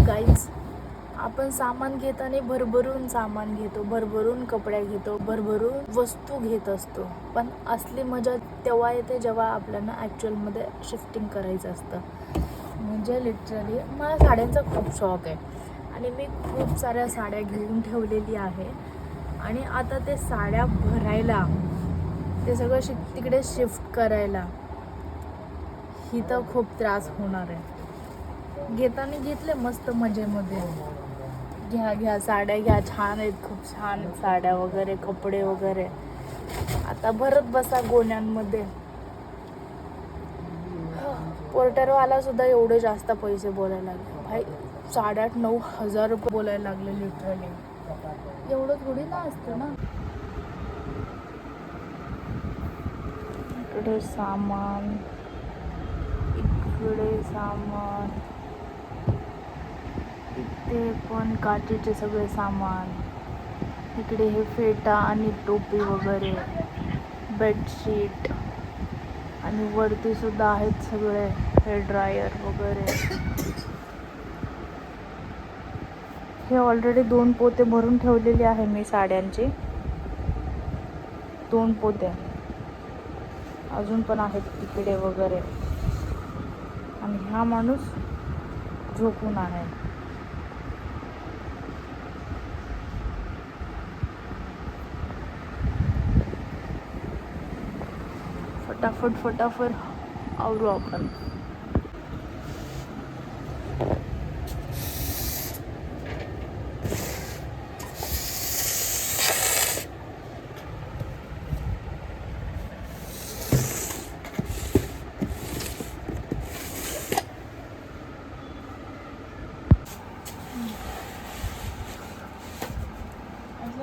Guys, आपण सामान घेताना भरभरून सामान घेतो, भरभरून कपडे घेतो, भरभरून वस्तू घेत असतो. पण असली मजा तेव्हा येते जेव्हा आपल्याला ॲक्च्युअलमध्ये शिफ्टिंग करायचं असतं. म्हणजे लिटरली मला साड्यांचा खूप शौक आहे आणि मी खूप साऱ्या साड्या घेऊन ठेवलेली आहे. आणि आता ते साड्या भरायला, ते सगळं तिकडे शिफ्ट करायला ही तर खूप त्रास होणार आहे. घेताना घेतले मस्त मजेमध्ये, घ्या साड्या घ्या, छान आहेत, खूप छान आहेत साड्या वगैरे, कपडे वगैरे. आता भरत बसा गोण्यांमध्ये. पोर्टरवाला सुद्धा एवढे जास्त पैसे बोलायला लागले भाई, 8,500-9,000 रुपये बोलायला लागले लिटरली. एवढं थोडी ना असतं ना. इकडे सामान, इकडे सामान, इथे पण काचेचे सगळे सामान. इकडे हे फेटा आणि टोपी वगैरे, बेडशीट, आणि वरती सुद्धा आहेत सगळे हेअर ड्रायर वगैरे. हे ऑलरेडी 2 पोते भरून ठेवलेले आहे मी साड्यांचे. 2 पोते अजून पण आहेत तिकडे वगैरे. आणि हा माणूस झोपून आहे. फटाफट आवरू आपण.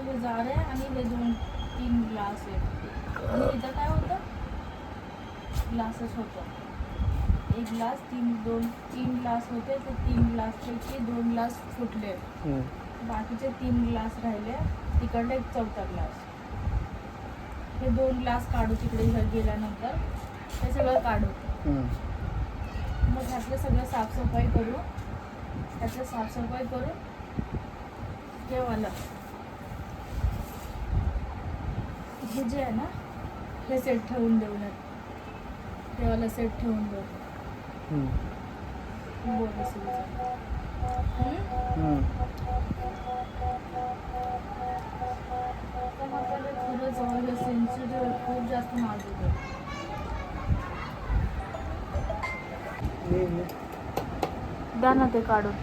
हे झाडे आणि हे 2-3 ग्लास आहेत. आणि इथं काय होतं, ग्लासच होतं. 1 ग्लास 3 ग्लास होते, ते 3 ग्लासपैकी 2 ग्लास फुटले. बाकीचे 3 ग्लास राहिले. तिकडले एक 4था ग्लास. हे 2 ग्लास काढू तिकडे गेल्यानंतर. हे सगळं काढू. मग ह्यातलं सगळं साफसफाई करू. हे वाला, हे जे आहे ना, हे सेट ठेवून देऊयात. हे वाला सेट ठेवून देऊ. खरंच सेन्सिटिव्ह, खूप जास्त नाजूक आहे. द्या ना ते काढून.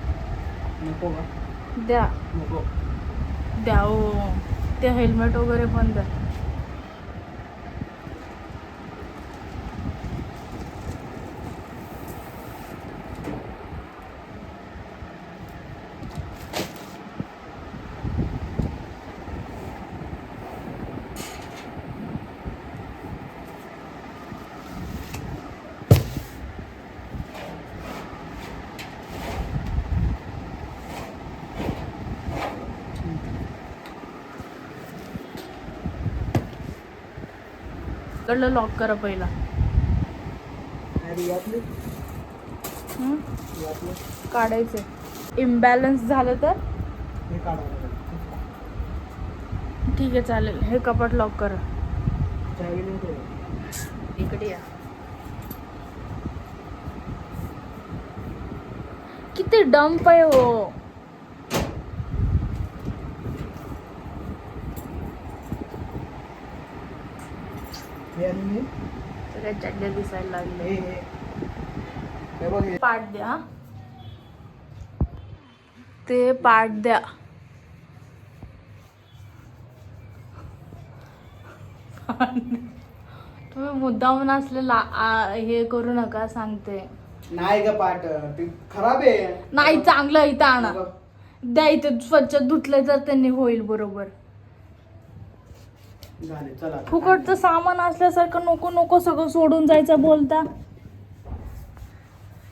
द्या ओ, ते हेल्मेट वगैरे पण द्या. कडलं लॉक करा पहिला. काढायचे. इम्बॅलन्स झालं तर ठीक आहे, चालेल. हे कपाट लॉक करा. इकडे या. किती डंप आहे हो. सगळ्या चड्ड्या दिसायला लागले. पाठ द्या, ते पाठ द्या. तुम्ही मुद्दाम असलेला हे करू नका, सांगते. नाही का पाठ, ते खराब आहे. नाही, चांगलं इथं आणा. द्या इथं, स्वच्छ धुतलं तर त्यांनी होईल बरोबर. फुकटचं सामान असल्यासारखं नको सगळं सोडून जायचं बोलता.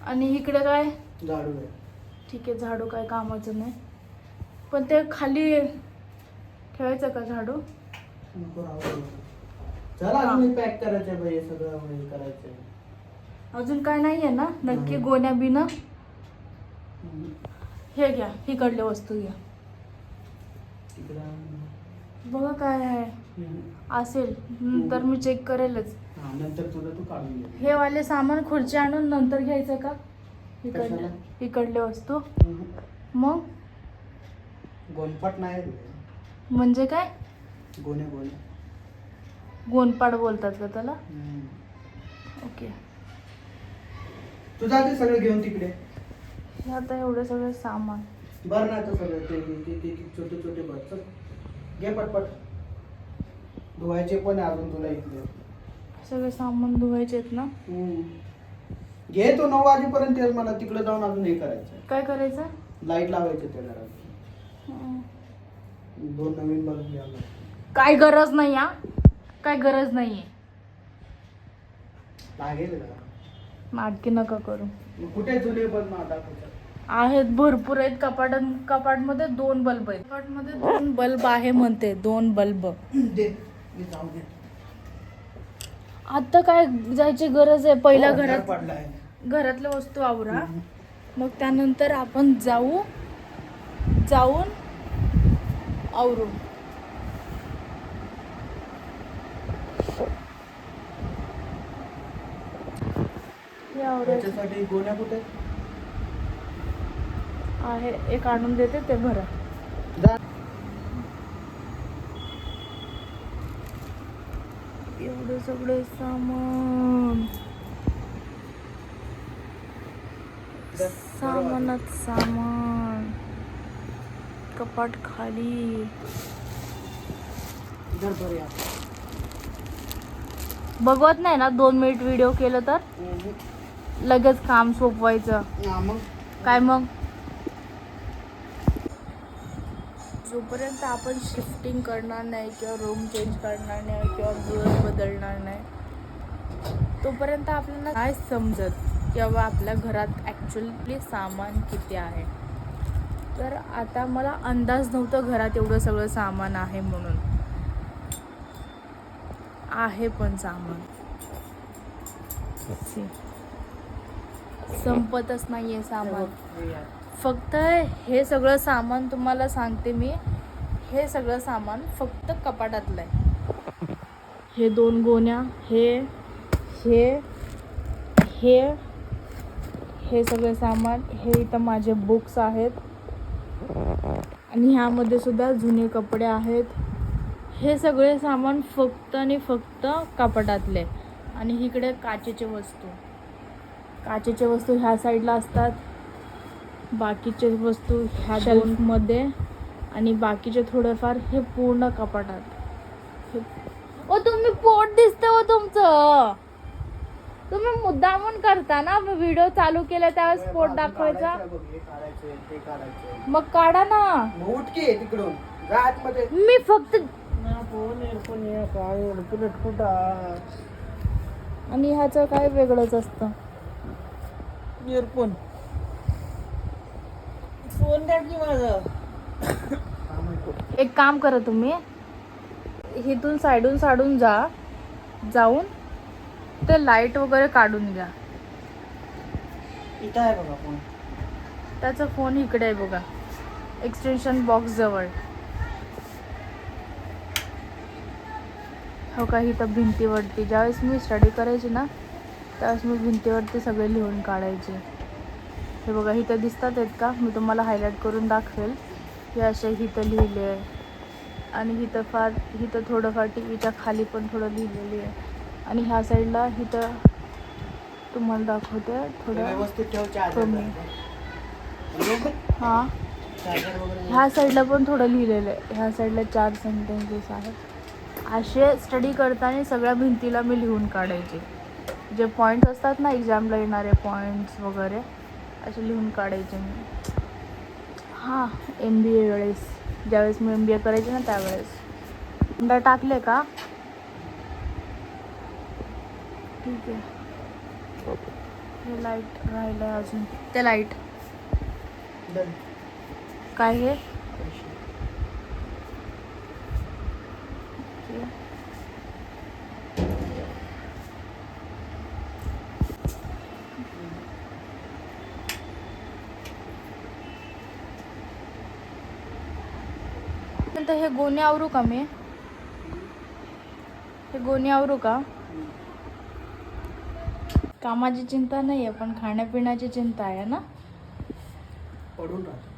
आणि इकडे काय झाडू आहे. ठीक आहे, झाडू काय कामाचं नाही, पण ते खाली ठेवायचं का झाडू? चला तुम्ही पॅक करायचं बाई, सगळं करायचं. अजून काय नाहीये ना नक्की? गोण्या बिना हे घ्या, इकडल्या वस्तू घ्या. तिकडं बघा काय आहे. असेल तर मी चेक करेलच. हा, नंतर तुला तू काढून घे. हे वाले सामान खुर्ची आणून नंतर घ्यायचं का? कशाला? इकडले वस्तू. मग गोनपाट नाही रे. म्हणजे काय? गोणे गोणे. गोनपाड बोलतात का त्याला? ओके. तू जाते सगळं घेऊन तिकडे. हे आता एवढे सगळे सामान. बरं ना, तर सगळं ते छोटे छोटे भर. चल घे पटपट. धुवायचे पण आहे अजून तुला इकडे. सगळे सामान धुवायचे आहेत ना? घे तो 9 वाजेपर्यंत ये, मला तिकडे जाऊन अजून हे करायचं. काय करायचं? लाईट लावायचं त्या घरात. 2 नवीन बल्ब घ्यायला. काय गरज नाही हा, काय गरज नाहीये. लागेल का? नाटकी नका करू. मग कुठे जुने बल्ब दाखवतात? आहेत, भरपूर आहेत. कपाटमध्ये 2 बल्ब आहेत. कपाटमध्ये 2 बल्ब आहे म्हणते. 2 बल्ब दे, मी जाऊ दे. आता काय जायची गरज आहे? पहिल्या हो, घरात पडलाय. घरातल्या वस्तू आवरा, मग त्यानंतर आपण जाऊन आवरू. हे आवरायचं त्याच्यासाठी गोण्या कुठे आहे. एक आणून देते, ते भरा. जा. एवढे सगळे सामान, सामानात सामान. कपाट खाली. घर भर या. बघवत नाही ना 2 मिनिट व्हिडिओ केलं तर लगेच काम सोपवायचं. हा, मग काय मग? जोपर्यंत आपण शिफ्टिंग करणार नाही किंवा रूम चेंज करणार नाही किंवा घर बदलणार नाही, तोपर्यंत आपल्याला काय समजत की बाबा आपल्या घरात ॲक्च्युअली सामान किती आहे. तर आता मला अंदाज नव्हतं घरात एवढं सगळं सामान आहे म्हणून. आहे पण सामान संपतच नाहीये सामान. फक्त हे सगळं सामान तुम्हाला सांगते मी, हे सगळं सामान फक्त कपाटातलं आहे. हे 2 गोण्या, हे हे हे हे सगळे सामान. हे इथं माझे बुक्स आहेत आणि ह्यामध्ये सुद्धा जुने कपडे आहेत. हे सगळे सामान फक्त आणि फक्त कपाटातले. आणि इकडे काचेचे वस्तू ह्या साईडला असतात, बाकीचे वस्तू ह्या शेल्फमध्ये, आणि बाकीचे थोडेफार हे पूर्ण कपाटात. ओ तुम्ही पोट दिसतं हो तुमचं. तुम्ही मुद्दामून करता ना. व्हिडिओ चालू केला त्यावेळेस पोट दाखवायचा. मग काढा ना. उठ की तिकडून जा आतमध्ये. मी फक्त आणि ह्याचं काय वेगळंच असतं. इयरफोन फोन द्या की माझं. एक काम करा तुम्ही, इथून साईडून जाऊन ते लाईट वगैरे काढून घ्या. इथं आहे बघा फोन. त्याचा फोन इकडे आहे बघा, एक्सटेन्शन बॉक्स जवळ. हो का, इथं भिंतीवरती ज्यावेळेस मी स्टडी करायची ना त्यावेळेस मी भिंतीवरती सगळे लिहून काढायचे. हे बघा इथं दिसतात आहेत का? मी तुम्हाला हायलाईट करून दाखवेल. हे असे इथं लिहिले आहे आणि इथं थोडंफार टीव्हीच्या खाली पण थोडं लिहिलेली आहे. आणि ह्या साईडला इथं तुम्हाला दाखवते थोडं व्यवस्थित ठेव. चार्जर कमी. हां, ह्या साईडला पण थोडं लिहिलेलं आहे. ह्या साईडला 4 सेंटेन्सेस आहेत. असे स्टडी करताना सगळ्या भिंतीला मी लिहून काढायचे. जे पॉईंट्स असतात ना एक्झामला येणारे पॉईंट्स वगैरे असे लिहून काढायचे मी. हां, MBA वेळेस ज्यावेळेस मी MBA करायचे ना त्यावेळेस. अंडा टाकले का? ठीक आहे. हे लाईट राहिलं आहे अजून. ते लाईट काय हे? तोपर्यंत हे गोणी आवरू का मी? हे गोणी आवरू का? कामाची चिंता नाही आहे पण खाण्यापिण्याची चिंता आहे ना. पडून राहतो.